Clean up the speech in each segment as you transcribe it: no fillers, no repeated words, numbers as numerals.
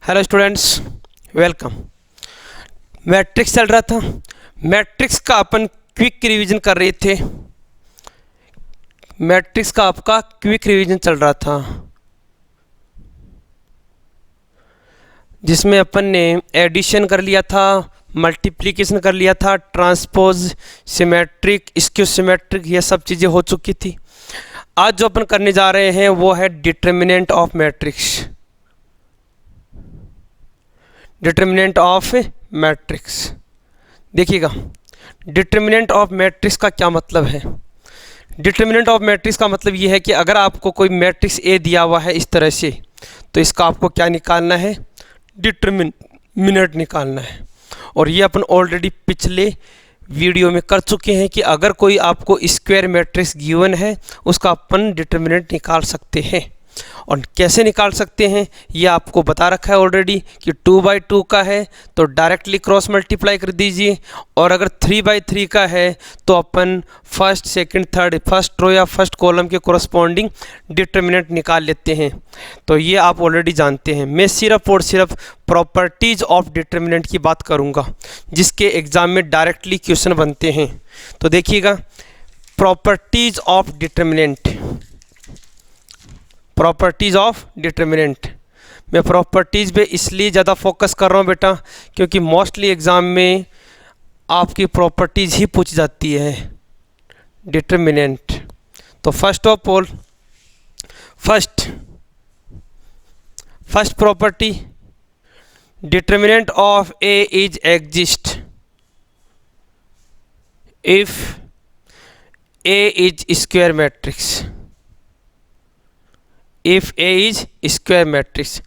Hello students, welcome. Matrix चल रहा था। मैट्रिक्स का अपन क्विक रिवीजन कर रहे थे। मैट्रिक्स का आपका क्विक रिवीजन चल रहा था, जिसमें अपन ने एडिशन कर लिया था, मल्टीप्लिकेशन कर लिया था, ट्रांसपोज, सिमेट्रिक, स्क्यू सिमेट्रिक, ये सब चीज़ें हो चुकी थी। आज जो अपन करने जा रहे हैं वो है determinant of matrix. Determinant of matrix, देखिएगा डिटर्मिनेंट ऑफ मैट्रिक्स का क्या मतलब है। डिटर्मिनेंट ऑफ मैट्रिक्स का मतलब ये है कि अगर आपको कोई मैट्रिक्स ए दिया हुआ है इस तरह से, तो इसका आपको क्या निकालना है, डिटर्मिनेंट निकालना है। और ये अपन ऑलरेडी पिछले वीडियो में कर चुके हैं कि अगर कोई आपको स्क्वायर मैट्रिक्स गिवन है उसका अपन डिटर्मिनेंट निकाल सकते हैं। और कैसे निकाल सकते हैं ये आपको बता रखा है ऑलरेडी कि 2/2 का है तो डायरेक्टली क्रॉस मल्टीप्लाई कर दीजिए, और अगर 3/3 का है तो अपन first second third first row या फर्स्ट कॉलम के कोरस्पॉन्डिंग डिटर्मिनेंट निकाल लेते हैं। तो ये आप ऑलरेडी जानते हैं। मैं सिर्फ और सिर्फ प्रॉपर्टीज़ ऑफ डिटर्मिनेंट की बात करूँगा, जिसके एग्ज़ाम में डायरेक्टली क्वेश्चन बनते हैं। तो देखिएगा, properties of determinant, properties of determinant. मैं प्रॉपर्टीज़ पे इसलिए ज़्यादा फोकस कर रहा हूँ बेटा, क्योंकि मोस्टली एग्ज़ाम में आपकी प्रॉपर्टीज़ ही पूछ जाती है डिटर्मिनेंट। तो first of all, first property, determinant of A is exist if A is square matrix. If A is square matrix,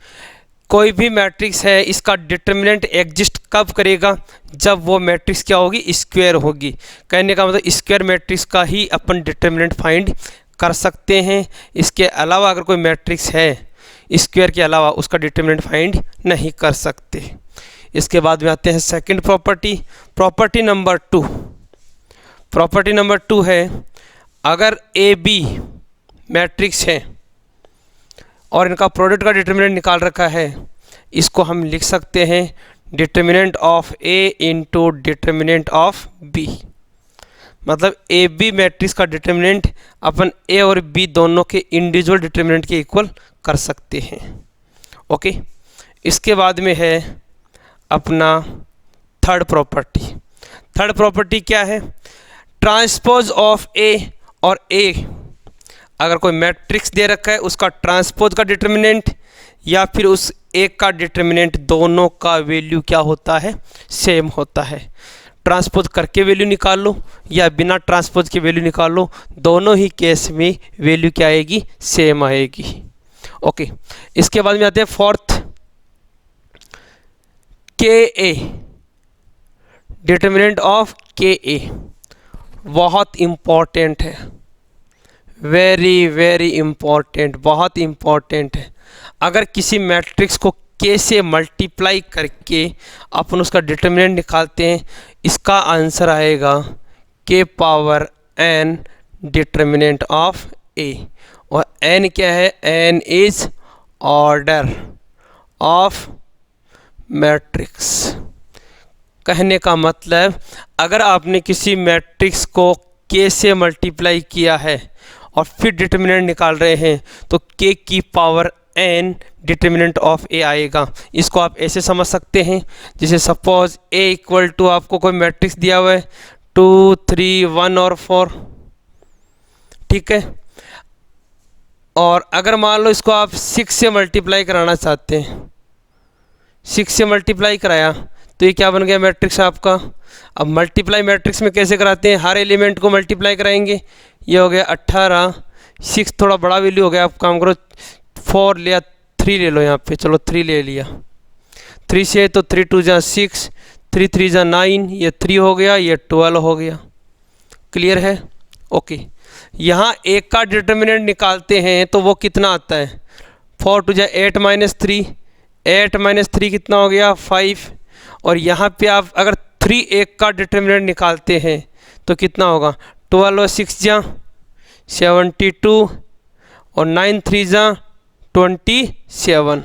कोई भी मैट्रिक्स है इसका डिटर्मिनेंट एग्जिस्ट कब करेगा, जब वो मैट्रिक्स क्या होगी, स्क्वायर होगी। कहने का मतलब स्क्वायर मैट्रिक्स का ही अपन डिटर्मिनेंट फाइंड कर सकते हैं। इसके अलावा अगर कोई मैट्रिक्स है स्क्वायर के अलावा, उसका डिटर्मिनेंट फाइंड नहीं कर सकते। इसके बाद में आते हैं second property, property number 2। Property number 2 है, अगर ए बी मैट्रिक्स है और इनका प्रोडक्ट का डिटर्मिनेंट निकाल रखा है, इसको हम लिख सकते हैं determinant of A into determinant of B. मतलब ए बी मैट्रिक्स का डिटर्मिनेंट अपन ए और बी दोनों के इंडिविजुअल डिटर्मिनेंट के इक्वल कर सकते हैं। ओके, इसके बाद में है अपना थर्ड प्रॉपर्टी। थर्ड प्रॉपर्टी क्या है, ट्रांसपोज ऑफ ए और ए, अगर कोई मैट्रिक्स दे रखा है उसका ट्रांसपोज का डिटर्मिनेंट या फिर उस एक का डिटर्मिनेंट, दोनों का वैल्यू क्या होता है, सेम होता है। ट्रांसपोज करके वैल्यू निकाल लो या बिना ट्रांसपोज के वैल्यू निकाल लो, दोनों ही केस में वैल्यू क्या आएगी, सेम आएगी। ओके, इसके बाद में आते हैं फोर्थ, के ए, डिटर्मिनेंट ऑफ के ए बहुत इम्पॉर्टेंट है, वेरी वेरी इम्पॉर्टेंट, बहुत इम्पॉर्टेंट है। अगर किसी मैट्रिक्स को के से मल्टीप्लाई करके अपन उसका डिटर्मिनेंट निकालते हैं, इसका आंसर आएगा K power N determinant of A. और एन क्या है, N is order of matrix. कहने का मतलब, अगर आपने किसी मैट्रिक्स को के से मल्टीप्लाई किया है और फिर डिटर्मिनेंट निकाल रहे हैं तो के की पावर एन डिटर्मिनेंट ऑफ ए आएगा। इसको आप ऐसे समझ सकते हैं, जैसे सपोज ए इक्वल टू आपको कोई मैट्रिक्स दिया हुआ है 2, 3, 1 और 4, ठीक है। और अगर मान लो इसको आप 6 से मल्टीप्लाई कराना चाहते हैं, 6 से मल्टीप्लाई कराया तो ये क्या बन गया, मैट्रिक्स आपका। अब मल्टीप्लाई मैट्रिक्स में कैसे कराते हैं, हर एलिमेंट को मल्टीप्लाई कराएंगे। ये हो गया 18, 6 थोड़ा बड़ा वैल्यू हो गया, आप काम करो 4 लिया, 3 ले लो यहाँ पे, चलो 3 ले लिया। 3 से तो 3 2 जा 6, 3 3 जा 9, ये 3 हो गया, ये 12 हो गया। क्लियर है? ओके, यहाँ एक का डिटर्मिनेंट निकालते हैं तो वो कितना आता है, 4 2 जा 8 -3, 8 -3 कितना हो गया, 5। और यहाँ पे आप अगर 3 एक का डिटर्मिनेंट निकालते हैं तो कितना होगा, 12 और 6 जा 72 और 9 3 जा 27।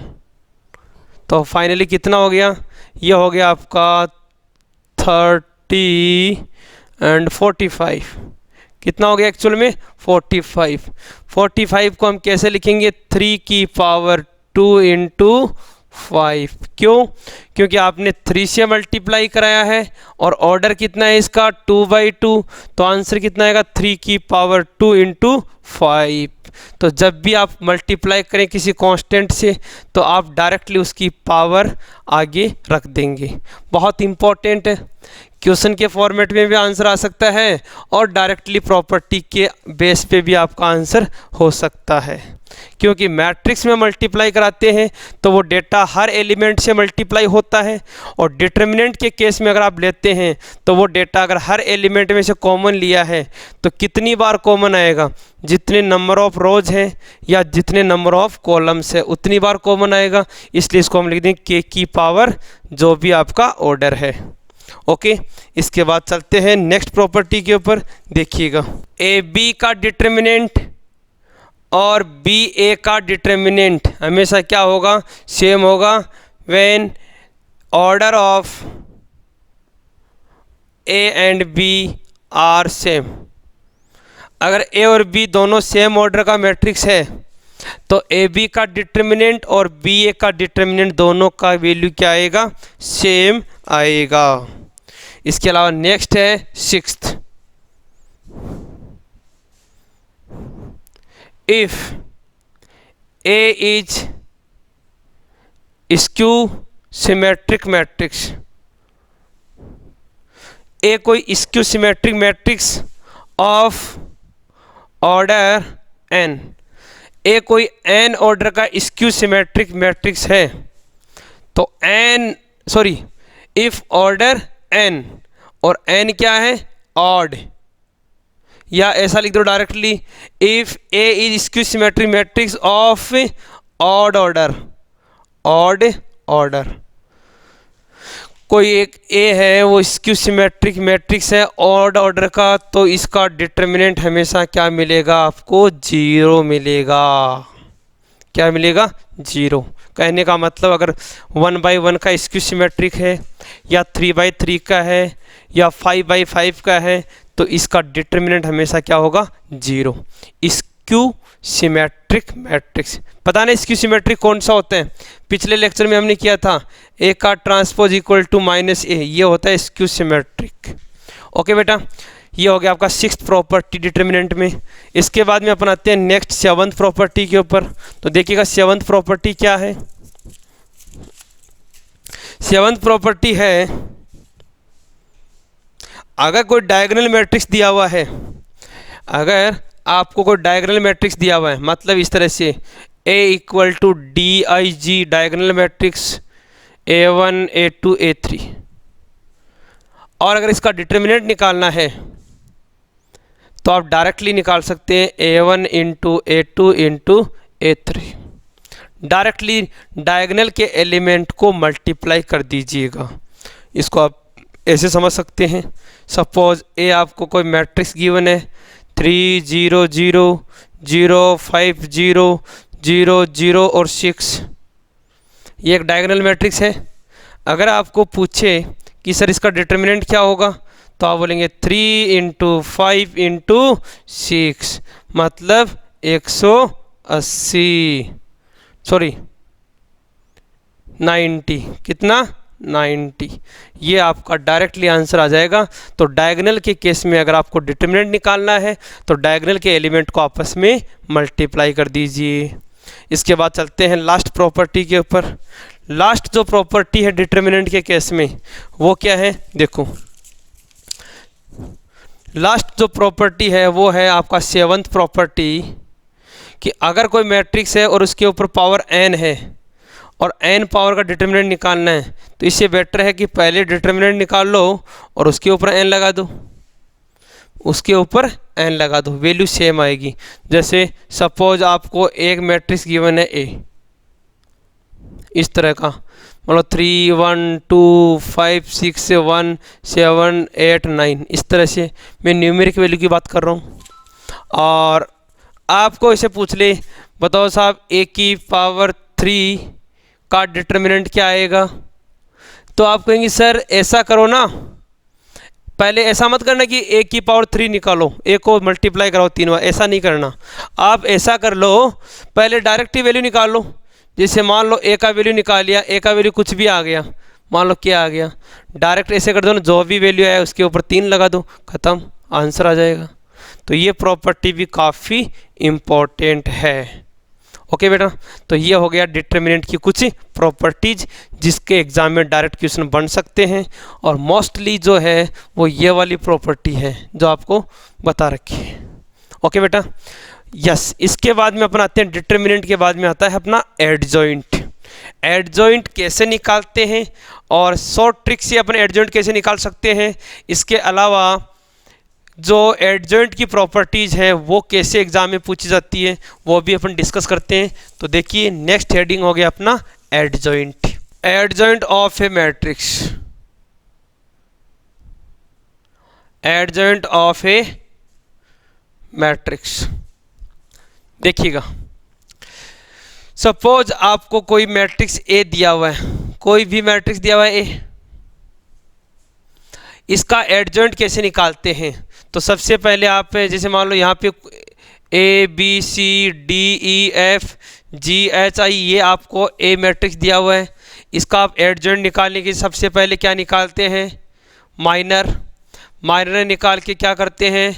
तो फाइनली कितना हो गया, ये हो गया आपका 30 एंड 45। कितना हो गया एक्चुअल में 45। 45 को हम कैसे लिखेंगे, 3 की पावर 2 इंटू 5। क्यों, क्योंकि आपने 3 से मल्टीप्लाई कराया है और ऑर्डर कितना है इसका 2/2, तो आंसर कितना आएगा 3 की पावर 2 इंटू 5। तो जब भी आप मल्टीप्लाई करें किसी कांस्टेंट से तो आप डायरेक्टली उसकी पावर आगे रख देंगे। बहुत इंपॉर्टेंट है, क्वेश्चन के फॉर्मेट में भी आंसर आ सकता है और डायरेक्टली प्रॉपर्टी के बेस पे भी आपका आंसर हो सकता है। क्योंकि मैट्रिक्स में मल्टीप्लाई कराते हैं तो वो डेटा हर एलिमेंट से मल्टीप्लाई होता है, और डिटर्मिनेंट के केस में अगर आप लेते हैं तो वो डेटा अगर हर एलिमेंट में से कॉमन लिया है तो कितनी बार कॉमन आएगा, जितने नंबर ऑफ रोज हैं या जितने नंबर ऑफ कॉलम्स है उतनी बार कॉमन आएगा। इसलिए इसको हम लिख देंगे के की पावर जो भी आपका ऑर्डर है। ओके, इसके बाद चलते हैं नेक्स्ट प्रॉपर्टी के ऊपर। देखिएगा, ए बी का डिटर्मिनेंट और बी ए का डिटर्मिनेंट हमेशा क्या होगा, सेम होगा। When order of A and B are same, अगर ए और बी दोनों सेम ऑर्डर का मैट्रिक्स है तो ए बी का डिटर्मिनेंट और बी ए का डिटर्मिनेंट दोनों का वैल्यू क्या आएगा, सेम आएगा। इसके अलावा नेक्स्ट है sixth, if A is skew symmetric matrix, A कोई skew symmetric matrix of order n, A कोई एन ऑर्डर का स्क्यू सिमेट्रिक मैट्रिक्स है तो इफ ऑर्डर एन, और एन क्या है ऑड, या ऐसा लिख दो directly, if A is skew symmetric matrix of odd order, odd order, कोई एक ए है वो स्क्यू सिमेट्रिक मैट्रिक्स है ऑड ऑर्डर का, तो इसका डिटर्मिनेंट हमेशा क्या मिलेगा आपको, 0 मिलेगा। क्या मिलेगा, 0। कहने का मतलब अगर 1/1 का स्क्यू सिमेट्रिक है या 3/3 का है या 5/5 का है तो इसका डिटर्मिनेंट हमेशा क्या होगा, 0। स्क्यू सिमेट्रिक मैट्रिक्स, पता नहीं स्क्यू सिमेट्रिक कौन सा होता है, पिछले लेक्चर में हमने किया था ए का ट्रांसपोज इक्वल टू -a, ये होता है स्क्यू सिमेट्रिक। ओके बेटा, ये हो गया आपका सिक्स्थ प्रॉपर्टी डिटर्मिनेंट में। इसके बाद में अपन आते हैं नेक्स्ट सेवंथ प्रॉपर्टी के ऊपर। तो देखिएगा सेवंथ प्रॉपर्टी क्या है। सेवंथ प्रॉपर्टी है, अगर कोई डायगोनल मैट्रिक्स दिया हुआ है, अगर आपको कोई डायगोनल मैट्रिक्स दिया हुआ है, मतलब इस तरह से A equal to DIG diagonal matrix A1 A2 A3, और अगर इसका डिटर्मिनेंट निकालना है तो आप डायरेक्टली निकाल सकते हैं A1 into A2 into A3। Directly diagonal के एलिमेंट को मल्टीप्लाई कर दीजिएगा। इसको आप ऐसे समझ सकते हैं, सपोज ए आपको कोई मैट्रिक्स गिवन है 3 0 0 0 5 0 0 0 और 6, ये एक डायगोनल मैट्रिक्स है। अगर आपको पूछे कि सर इसका डिटर्मिनेंट क्या होगा तो आप बोलेंगे 3 इंटू 5 इंटू 6, मतलब 180, सॉरी 90, कितना 90, ये आपका डायरेक्टली आंसर आ जाएगा। तो डायगोनल के केस में अगर आपको डिटर्मिनेंट निकालना है तो डायगोनल के एलिमेंट को आपस में मल्टीप्लाई कर दीजिए। इसके बाद चलते हैं लास्ट प्रॉपर्टी के ऊपर। लास्ट जो प्रॉपर्टी है डिटर्मिनेंट के केस में वो क्या है, देखो लास्ट जो प्रॉपर्टी है वो है आपका सेवंथ प्रॉपर्टी, कि अगर कोई मैट्रिक्स है और उसके ऊपर पावर n है और n पावर का डिटर्मिनेंट निकालना है तो इससे बेटर है कि पहले डिटर्मिनेंट निकाल लो और उसके ऊपर n लगा दो, उसके ऊपर n लगा दो, वैल्यू सेम आएगी। जैसे सपोज आपको एक मैट्रिक्स गिवन है A, इस तरह का, मतलब 3 1 2 5 6 1 7 8 9, इस तरह से मैं न्यूमेरिक वैल्यू की बात कर रहा हूँ। और आपको इसे पूछ ले, बताओ साहब A की पावर 3 का डिटर्मिनेंट क्या आएगा। तो आप कहेंगे सर ऐसा करो ना, पहले ऐसा मत करना कि a की पावर 3 निकालो, a को मल्टीप्लाई कराओ 3 बार, ऐसा नहीं करना। आप ऐसा कर लो, पहले डायरेक्ट ही वैल्यू निकाल लो। जैसे मान लो a का वैल्यू निकाल लिया, a का वैल्यू कुछ भी आ गया, मान लो क्या आ गया, डायरेक्ट ऐसे कर दो ना, जो भी वैल्यू आया उसके ऊपर 3 लगा दो, ख़त्म, आंसर आ जाएगा। तो ये प्रॉपर्टी भी काफ़ी इम्पोर्टेंट है। ओके बेटा, तो ये हो गया डिटर्मिनेंट की कुछ प्रॉपर्टीज जिसके एग्जाम में डायरेक्ट क्वेश्चन बन सकते हैं, और मोस्टली जो है वो ये वाली प्रॉपर्टी है जो आपको बता रखी है। ओके बेटा, यस। इसके बाद में अपना आते हैं, डिटर्मिनेंट के बाद में आता है अपना एडजॉइंट। एडजॉइंट कैसे निकालते हैं और शॉर्ट ट्रिक से अपने एडजॉइंट कैसे निकाल सकते हैं, इसके अलावा जो एडजॉइंट की प्रॉपर्टीज़ है वो कैसे एग्जाम में पूछी जाती है वो भी अपन डिस्कस करते हैं। तो देखिए नेक्स्ट हेडिंग हो गया अपना adjoint. Adjoint of A matrix, adjoint of A matrix. देखिएगा, सपोज आपको कोई मैट्रिक्स ए दिया हुआ है, कोई भी मैट्रिक्स दिया हुआ है ए, इसका एडजॉइंट कैसे निकालते हैं। तो सबसे पहले आप जैसे मान लो यहाँ पे A B C D E F G H I, ये आपको ए मैट्रिक्स दिया हुआ है, इसका आप एडजॉइंट निकालने के सबसे पहले क्या निकालते हैं, माइनर। माइनर निकाल के क्या करते हैं,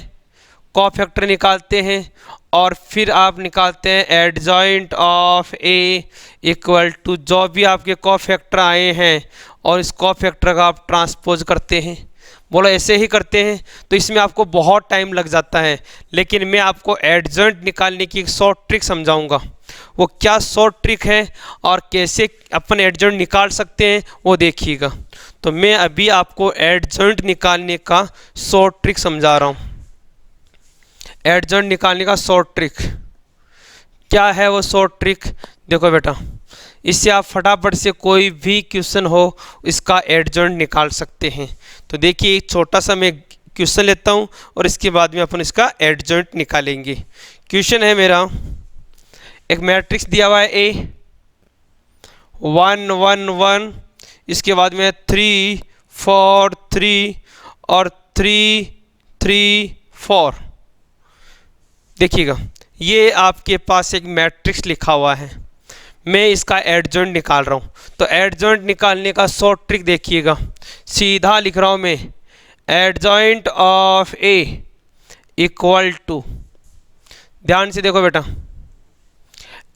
कोफैक्टर निकालते हैं, और फिर आप निकालते हैं adjoint of A equal to जो भी आपके कोफैक्टर आए हैं और इस कोफैक्टर का आप ट्रांसपोज करते हैं। बोलो ऐसे ही करते हैं, तो इसमें आपको बहुत टाइम लग जाता है, लेकिन मैं आपको एडजॉइंट निकालने की एक शॉर्ट ट्रिक समझाऊंगा। वो क्या शॉर्ट ट्रिक है और कैसे अपन एडजॉइंट निकाल सकते हैं वो देखिएगा। तो मैं अभी आपको एडजॉइंट निकालने का शॉर्ट ट्रिक समझा रहा हूँ। एडजॉइंट निकालने का शॉर्ट ट्रिक क्या है, वो शॉर्ट ट्रिक देखो बेटा, इससे आप फटाफट से कोई भी क्वेश्चन हो इसका एडजॉइंट निकाल सकते हैं। तो देखिए एक छोटा सा मैं क्वेश्चन लेता हूं और इसके बाद में अपन इसका एडजॉइंट निकालेंगे। क्वेश्चन है मेरा, एक मैट्रिक्स दिया हुआ है ए 1 1 1, इसके बाद में 3 4 3 और 3 3 4। देखिएगा ये आपके पास एक मैट्रिक्स लिखा हुआ है, मैं इसका एडजॉइंट निकाल रहा हूँ। तो एडजॉइंट निकालने का शॉर्ट ट्रिक देखिएगा, सीधा लिख रहा हूँ मैं, adjoint of A equal to, ध्यान से देखो बेटा,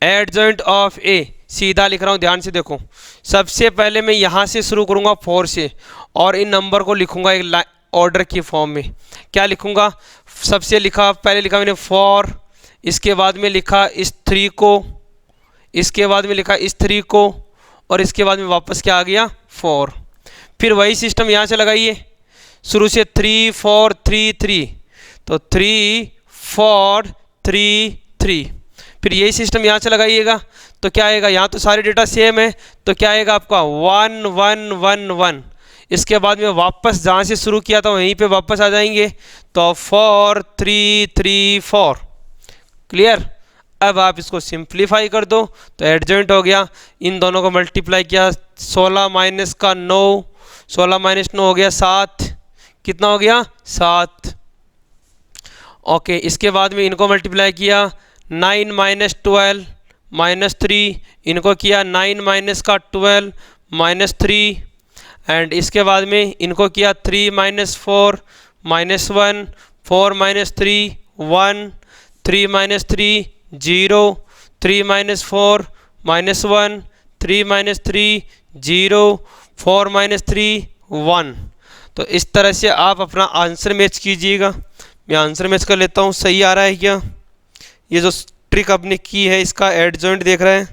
एडजॉइंट ऑफ ए सीधा लिख रहा हूँ, ध्यान से देखो। सबसे पहले मैं यहाँ से शुरू करूँगा 4 से, और इन नंबर को लिखूँगा एक ऑर्डर की फॉर्म में। क्या लिखूँगा, सबसे लिखा पहले लिखा मैंने 4, इसके बाद में लिखा इस 3 को, इसके बाद में लिखा इस 3 को, और इसके बाद में वापस क्या आ गया 4। फिर वही सिस्टम यहाँ से लगाइए, शुरू से 3 4 3 3, तो 3 4 3 3। फिर यही सिस्टम यहाँ से लगाइएगा, तो क्या आएगा, यहाँ तो सारे डेटा सेम है, तो क्या आएगा आपका 1 1 1 1। इसके बाद में वापस जहाँ से शुरू किया था वहीं पे वापस आ जाएंगे, तो 4 3 3 4। क्लियर। अब आप इसको सिंप्लीफाई कर दो तो एडजॉइंट हो गया। इन दोनों को मल्टीप्लाई किया, 16 माइनस का 9, 16 माइनस 9 हो गया 7, कितना हो गया 7। ओके, इसके बाद में इनको मल्टीप्लाई किया, 9 माइनस 12 माइनस 3, इनको किया 9 माइनस का 12 माइनस 3, एंड इसके बाद में इनको किया 3 minus 4 minus 1, 4 minus 3 1, 3 minus 3 0, 3 minus 4 minus 1, 3 minus 3 0, 4 minus 3 1। तो इस तरह से आप अपना आंसर मैच कीजिएगा। मैं आंसर मैच कर लेता हूँ, सही आ रहा है क्या। ये जो ट्रिक आपने की है इसका एडजॉइंट देख रहे हैं,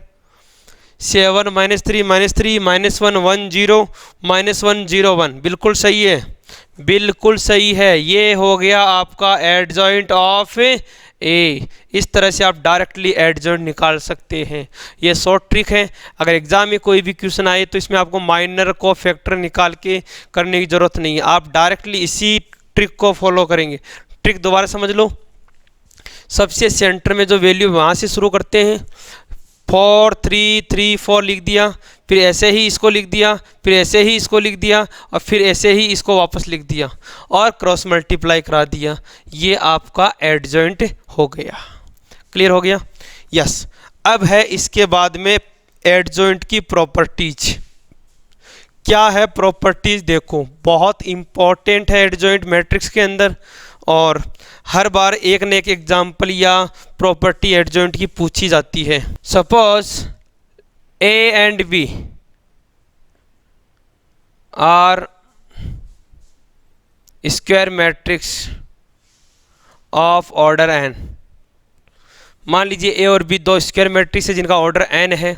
7 माइनस 3 माइनस 3 माइनस 1 1 0 माइनस 1 0 1, बिल्कुल सही है, बिल्कुल सही है। ये हो गया आपका एडजॉइंट ऑफ ए। इस तरह से आप डायरेक्टली एडजॉइंट निकाल सकते हैं। ये शॉर्ट ट्रिक है। अगर एग्जाम में कोई भी क्वेश्चन आए तो इसमें आपको माइनर को फैक्टर निकाल के करने की ज़रूरत नहीं है, आप डायरेक्टली इसी ट्रिक को फॉलो करेंगे। ट्रिक दोबारा समझ लो, सबसे सेंटर में जो वैल्यू वहाँ से शुरू करते हैं, 4 3 3 4 लिख दिया, फिर ऐसे ही इसको लिख दिया, फिर ऐसे ही इसको लिख दिया, और फिर ऐसे ही इसको वापस लिख दिया और क्रॉस मल्टीप्लाई करा दिया। ये आपका एडजॉइंट हो गया। क्लियर हो गया? यस। अब है इसके बाद में एडजॉइंट की प्रॉपर्टीज। क्या है प्रॉपर्टीज? देखो, बहुत इंपॉर्टेंट है एडजॉइंट मैट्रिक्स के अंदर, और हर बार एक न एक एग्जाम्पल या प्रॉपर्टी एडजॉइंट की पूछी जाती है। Suppose A and B are square matrix of order N. मान लीजिए ए और बी दो स्क्वायर मैट्रिक्स है जिनका ऑर्डर एन है।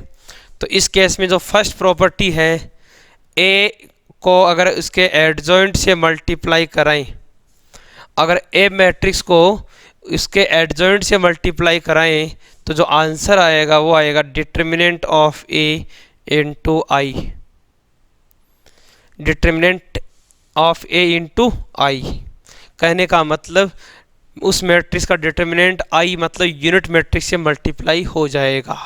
तो इस केस में जो फर्स्ट प्रॉपर्टी है, ए को अगर उसके एडजॉइंट से मल्टीप्लाई कराएं, अगर ए मैट्रिक्स को इसके एडजॉइंट से मल्टीप्लाई कराएं तो जो आंसर आएगा वो आएगा determinant of A into I. Determinant of A into I कहने का मतलब उस मैट्रिक्स का डिटर्मिनेंट आई मतलब यूनिट मैट्रिक्स से मल्टीप्लाई हो जाएगा।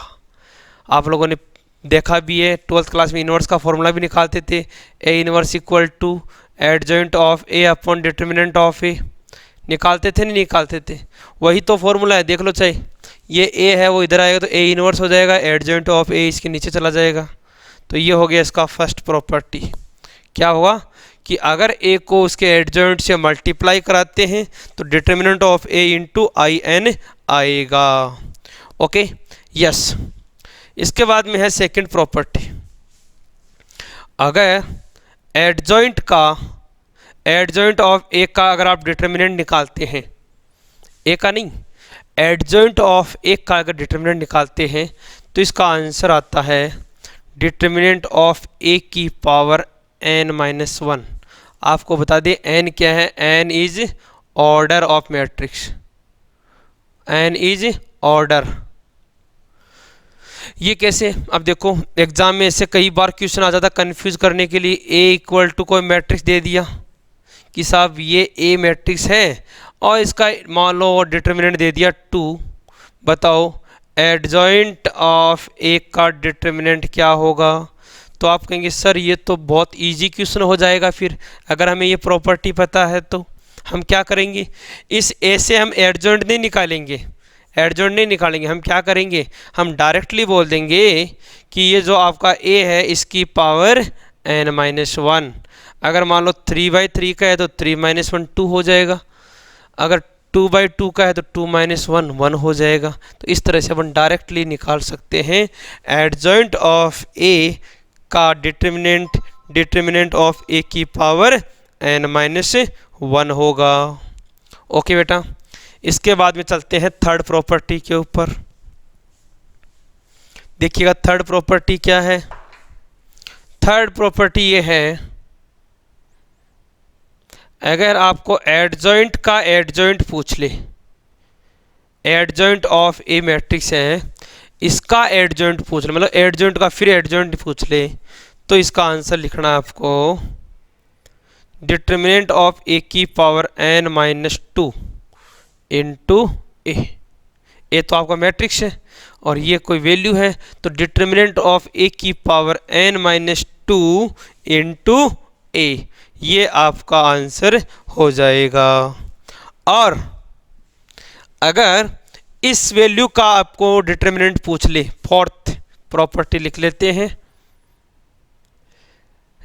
आप लोगों ने देखा भी है, 12th क्लास में इन्वर्स का फॉर्मूला भी निकालते थे, A inverse equal to adjoint of A upon determinant of A. निकालते थे नहीं निकालते थे? वही तो फॉर्मूला है, देख लो। चाहे ये ए है वो इधर आएगा तो ए इन्वर्स हो जाएगा, एडजॉइंट ऑफ ए इसके नीचे चला जाएगा। तो ये हो गया इसका फर्स्ट प्रॉपर्टी। क्या होगा कि अगर ए को उसके एडजॉइंट से मल्टीप्लाई कराते हैं तो determinant of A into I n आएगा। Okay, yes. इसके बाद में है सेकंड प्रॉपर्टी। अगर एडजॉइंट ऑफ ए का अगर आप डिटर्मिनेंट निकालते हैं, ए का नहीं, एडजॉइंट ऑफ ए का अगर डिटर्मिनेंट निकालते हैं तो इसका आंसर आता है डिटर्मिनेंट ऑफ ए की पावर n माइनस 1। आपको बता दें n क्या है? n is order of matrix, n is order. ये कैसे? अब देखो एग्जाम में ऐसे कई बार क्वेश्चन आ जाता कंफ्यूज करने के लिए। a इक्वल टू कोई मैट्रिक्स दे दिया कि साहब ये a मैट्रिक्स है और इसका मान लो डिटर्मिनेंट दे दिया 2। बताओ एडजॉइंट ऑफ a का डिटर्मिनेंट क्या होगा? तो आप कहेंगे सर ये तो बहुत इजी क्वेश्चन हो जाएगा। फिर अगर हमें ये प्रॉपर्टी पता है तो हम क्या करेंगे? इस a से हम एडजॉइंट नहीं निकालेंगे, हम क्या करेंगे? हम डायरेक्टली बोल देंगे कि ये जो आपका a है इसकी पावर n माइनस 1। अगर मान लो 3/3 का है तो 3 माइनस 1 2 हो जाएगा। अगर 2/2 का है तो 2 माइनस 1 1 हो जाएगा। तो इस तरह से अपन डायरेक्टली निकाल सकते हैं एडजॉइंट ऑफ a का डिटर्मिनेंट ऑफ a की पावर n माइनस 1 होगा। ओके बेटा, इसके बाद में चलते हैं थर्ड प्रॉपर्टी के ऊपर। देखिएगा थर्ड प्रॉपर्टी क्या है। थर्ड प्रॉपर्टी ये है, अगर आपको एडजॉइंट का एडजॉइंट पूछ ले, एडजॉइंट ऑफ ए मैट्रिक्स है, इसका एडजॉइंट पूछ ले, मतलब एडजॉइंट का फिर एडजॉइंट पूछ ले, तो इसका आंसर लिखना है आपको डिटर्मिनेंट ऑफ ए की पावर n माइनस 2 इंटू ए तो आपका मैट्रिक्स है और ये कोई वैल्यू है, तो डिटर्मिनेंट ऑफ ए की पावर n माइनस 2 इंटू ए, ये आपका आंसर हो जाएगा। और अगर इस वैल्यू का आपको डिटर्मिनेंट पूछ ले, फोर्थ प्रॉपर्टी लिख लेते हैं,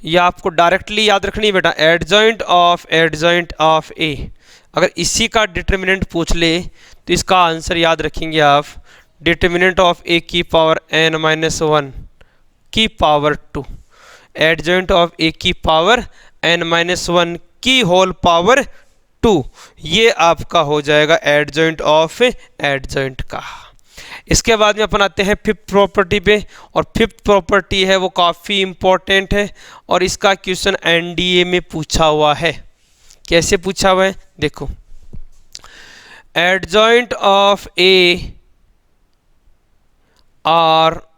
या आपको डायरेक्टली याद रखनी है बेटा, एडजॉइंट ऑफ ए। अगर इसी का डिटर्मिनेंट पूछ ले तो इसका आंसर याद रखेंगे आप डिटर्मिनेंट ऑफ ए की पावर n माइनस 1 की पावर 2, एडजॉइंट ऑफ ए की पावर n माइनस 1 की होल पावर 2, ये आपका हो जाएगा एडजॉइंट ऑफ एडजॉइंट का। इसके बाद में अपन आते हैं फिफ्थ प्रॉपर्टी पे, और फिफ्थ प्रॉपर्टी है वो काफ़ी इम्पोर्टेंट है और इसका क्वेश्चन एनडीए में पूछा हुआ है। कैसे पूछा हुआ है देखो, एडजॉइंट ऑफ ए और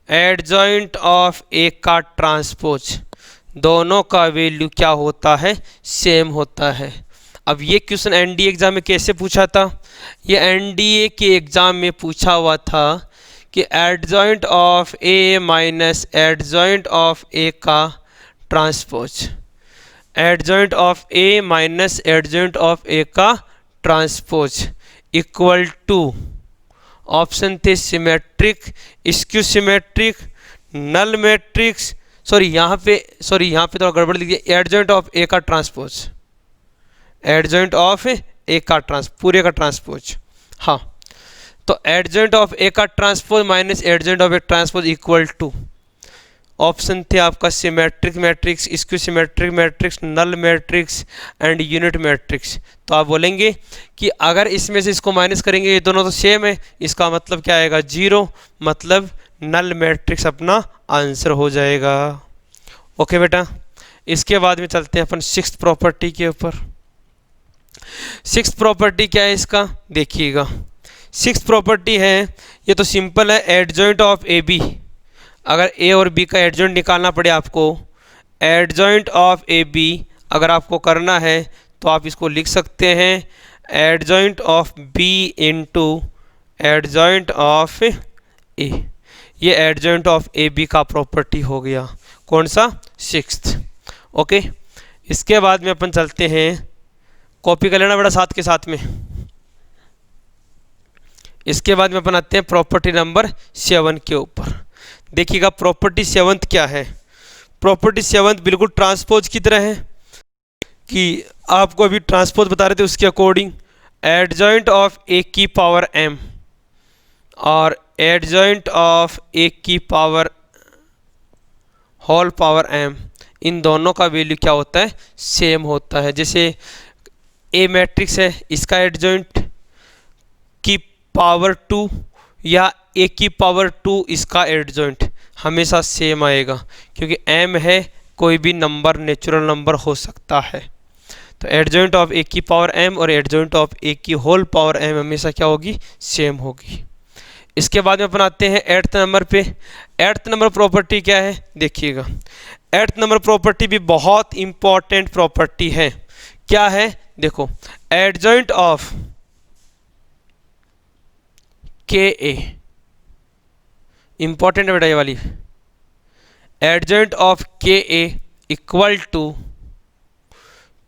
एडजॉइंट ऑफ ए का ट्रांसपोज, दोनों का वैल्यू क्या होता है? सेम होता है। अब ये क्वेश्चन एनडीए एग्जाम में कैसे पूछा था? ये एनडीए के एग्जाम में पूछा हुआ था कि adjoint of A minus adjoint of A का transpose, adjoint of A minus adjoint of A का ट्रांसपोज इक्वल टू, ऑप्शन थे symmetric, skew symmetric, null matrix, sorry यहाँ पे थोड़ा गड़बड़ लिख दिया, एडजॉइंट ऑफ ए का ट्रांसपोज, एडजॉइंट ऑफ ए का पूरे का ट्रांसपोज। हाँ, तो एडजॉइंट ऑफ ए का transpose minus adjoint of A transpose equal to, option थे आपका symmetric matrix, skew symmetric matrix, null matrix and unit matrix. तो आप बोलेंगे कि अगर इसमें से इसको माइनस करेंगे, ये दोनों तो सेम है, इसका मतलब क्या आएगा, 0, मतलब नल मैट्रिक्स अपना आंसर हो जाएगा। ओके बेटा, इसके बाद में चलते हैं अपन सिक्स्थ प्रॉपर्टी के ऊपर। सिक्स्थ प्रॉपर्टी क्या है इसका, देखिएगा। सिक्स्थ प्रॉपर्टी है, ये तो सिंपल है, एडजॉइंट ऑफ ए बी, अगर ए और बी का एडजॉइंट निकालना पड़े आपको, एडजॉइंट ऑफ ए बी अगर आपको करना है तो आप इसको लिख सकते हैं adjoint of B into adjoint of A. ये एडजॉइंट ऑफ ए बी का प्रॉपर्टी हो गया, कौन सा, सिक्स्थ। ओके, इसके बाद में अपन चलते हैं, कॉपी कर लेना बेटा साथ के साथ में। इसके बाद में अपन आते हैं प्रॉपर्टी नंबर 7 के ऊपर। देखिएगा प्रॉपर्टी 7 क्या है। प्रॉपर्टी 7 बिल्कुल ट्रांसपोज की तरह है, कि आपको अभी ट्रांसपोज बता रहे थे उसके अकॉर्डिंग, एडजॉइंट ऑफ ए की पावर m और एडजॉइंट ऑफ ए की पावर होल पावर m, इन दोनों का वैल्यू क्या होता है, सेम होता है। जैसे ए मैट्रिक्स है, इसका एडजॉइंट की पावर 2 या ए की पावर 2 इसका एडजॉइंट हमेशा सेम आएगा, क्योंकि m है, कोई भी नंबर नेचुरल नंबर हो सकता है। तो एडजॉइंट ऑफ ए की पावर m और एडजॉइंट ऑफ ए की होल पावर m हमेशा क्या होगी, सेम होगी। इसके बाद में अपन आते हैं 8th नंबर पे। 8th नंबर प्रॉपर्टी क्या है, देखिएगा। 8th नंबर प्रॉपर्टी भी बहुत इंपॉर्टेंट प्रॉपर्टी है। क्या है, देखो, एडजॉइंट ऑफ के ए, इंपॉर्टेंट है बेटा ये वाली, एडजॉइंट ऑफ के ए इक्वल टू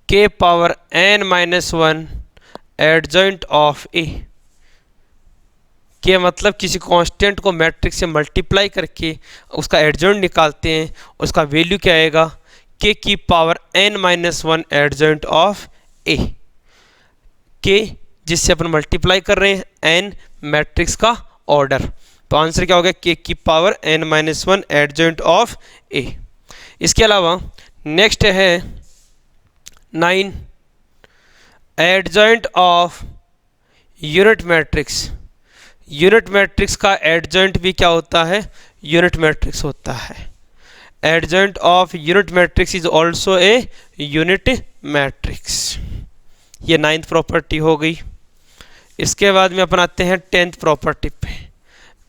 के पावर n-1 एडजॉइंट ऑफ ए। के मतलब किसी कांस्टेंट को मैट्रिक्स से मल्टीप्लाई करके उसका एडजॉइंट निकालते हैं, उसका वैल्यू क्या आएगा, के की पावर n-1 एडजॉइंट ऑफ ए। के जिससे अपन मल्टीप्लाई कर रहे हैं n मैट्रिक्स का ऑर्डर, तो आंसर क्या हो गया, के की पावर n-1 एडजॉइंट ऑफ ए। इसके अलावा नेक्स्ट है 9, adjoint of unit matrix. Unit matrix का एडजॉइंट भी क्या होता है, यूनिट मैट्रिक्स होता है। Adjoint of unit matrix is also a unit matrix. ये 9th प्रॉपर्टी हो गई। इसके बाद में अपन आते हैं 10th प्रॉपर्टी पे।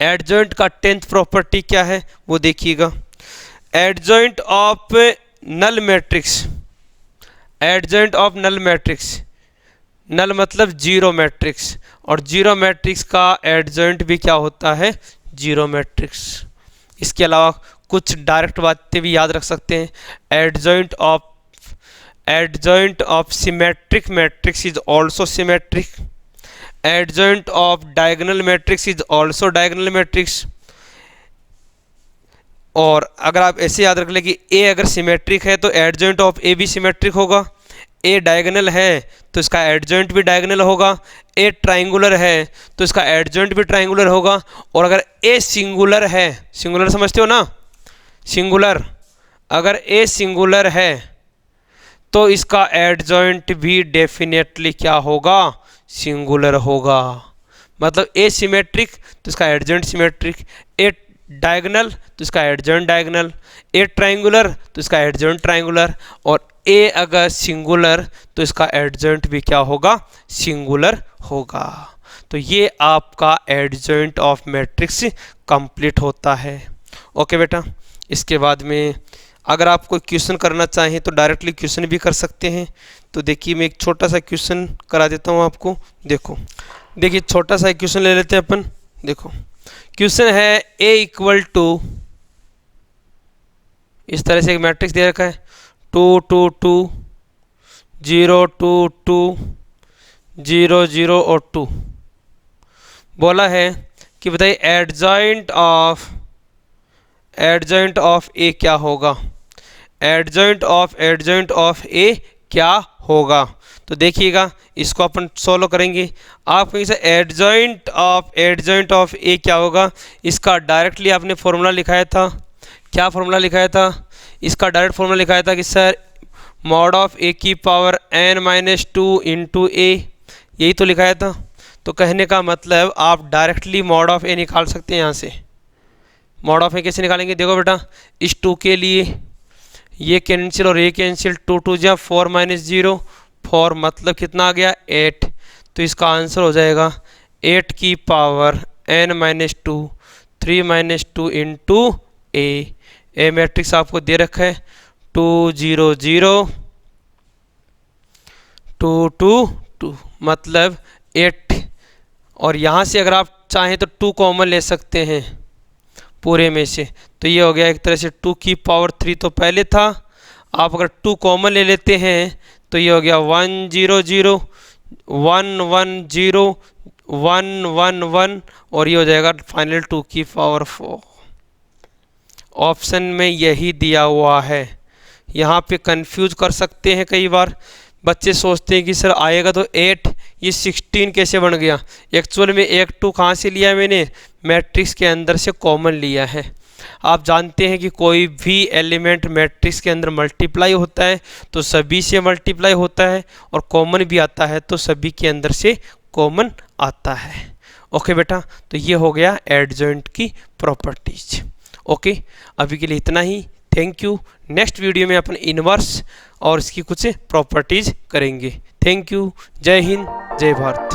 एडजॉइंट का 10th प्रॉपर्टी क्या है वो देखिएगा। Adjoint of null matrix, adjoint of null matrix, null मतलब जीरो मैट्रिक्स, और जीरो मैट्रिक्स का एडजॉइंट भी क्या होता है, जीरो मैट्रिक्स। इसके अलावा कुछ डायरेक्ट बातें भी याद रख सकते हैं। Adjoint of symmetric matrix is also symmetric. Adjoint of diagonal matrix is also diagonal matrix. और अगर आप ऐसे याद रख लें कि ए अगर सिमेट्रिक है तो एडजॉइंट ऑफ ए भी सिमेट्रिक होगा, ए डायगोनल है तो इसका एडजॉइंट भी डायगोनल होगा, ए ट्राइंगुलर है तो इसका एडजॉइंट भी ट्राइंगुलर होगा, और अगर ए सिंगुलर है, सिंगुलर समझते हो ना, सिंगुलर, अगर ए सिंगुलर है तो इसका एडजॉइंट भी डेफिनेटली क्या होगा, सिंगुलर होगा। मतलब ए सिमेट्रिक तो इसका एडजॉइंट सिमेट्रिक, ए डायगोनल तो इसका एडजॉइंट डायगोनल, ए ट्राइंगुलर तो इसका एडजॉइंट ट्राइंगुलर, और ए अगर सिंगुलर तो इसका एडजॉइंट भी क्या होगा, सिंगुलर होगा। तो ये आपका एडजॉइंट ऑफ मैट्रिक्स कंप्लीट होता है। ओके बेटा, इसके बाद में अगर आप कोई क्वेश्चन करना चाहें तो डायरेक्टली क्वेश्चन भी कर सकते हैं। तो देखिए मैं एक छोटा सा क्वेश्चन करा देता हूँ आपको। देखिए छोटा सा क्वेश्चन ले लेते हैं अपन। देखो क्वेश्चन है A इक्वल टू, इस तरह से एक मैट्रिक्स दे रखा है 2 2 2 0 2 2 0 0 और 2। बोला है कि बताइए एडजॉइंट ऑफ ए क्या होगा, एडजॉइंट ऑफ ए क्या होगा। तो देखिएगा इसको अपन सोल्व करेंगे। आप कहीं से एडजॉइंट ऑफ ए क्या होगा, इसका डायरेक्टली आपने फॉर्मूला लिखाया था। क्या फॉर्मूला लिखाया था, इसका डायरेक्ट फॉर्मूला लिखाया था कि सर मॉड ऑफ ए की पावर n-2 इंटू ए, यही तो लिखाया था। तो कहने का मतलब आप डायरेक्टली मॉड ऑफ ए निकाल सकते हैं। यहाँ से मॉड ऑफ ए कैसे निकालेंगे, देखो बेटा इस 2 के लिए ये कैंसिल और ये कैंसिल, 2 2 जा 4 - 0, 4 मतलब कितना आ गया 8। तो इसका आंसर हो जाएगा 8 की पावर n-2 3 - 2 इंटू ए मैट्रिक्स आपको दे रखा है 2 0 0 2 2 2 मतलब 8। और यहाँ से अगर आप चाहें तो 2 कॉमन ले सकते हैं पूरे में से। तो ये हो गया एक तरह से 2 की पावर 3 तो पहले था, आप अगर 2 कॉमन ले लेते हैं तो ये हो गया 1 0 0 1 1 0 1 1 1 और ये हो जाएगा फाइनल 2 की पावर 4। ऑप्शन में यही दिया हुआ है। यहाँ पे कंफ्यूज कर सकते हैं, कई बार बच्चे सोचते हैं कि सर आएगा तो 8, ये 16 कैसे बन गया। एक्चुअल में 1 2 कहाँ से लिया मैंने, मैट्रिक्स के अंदर से कॉमन लिया है। आप जानते हैं कि कोई भी एलिमेंट मैट्रिक्स के अंदर मल्टीप्लाई होता है तो सभी से मल्टीप्लाई होता है, और कॉमन भी आता है तो सभी के अंदर से कॉमन आता है। ओके बेटा, तो ये हो गया एडजॉइंट की प्रॉपर्टीज। ओके, अभी के लिए इतना ही। Thank you. नेक्स्ट वीडियो में अपन इनवर्स और इसकी कुछ प्रॉपर्टीज करेंगे। Thank you. जय हिंद, जय भारत।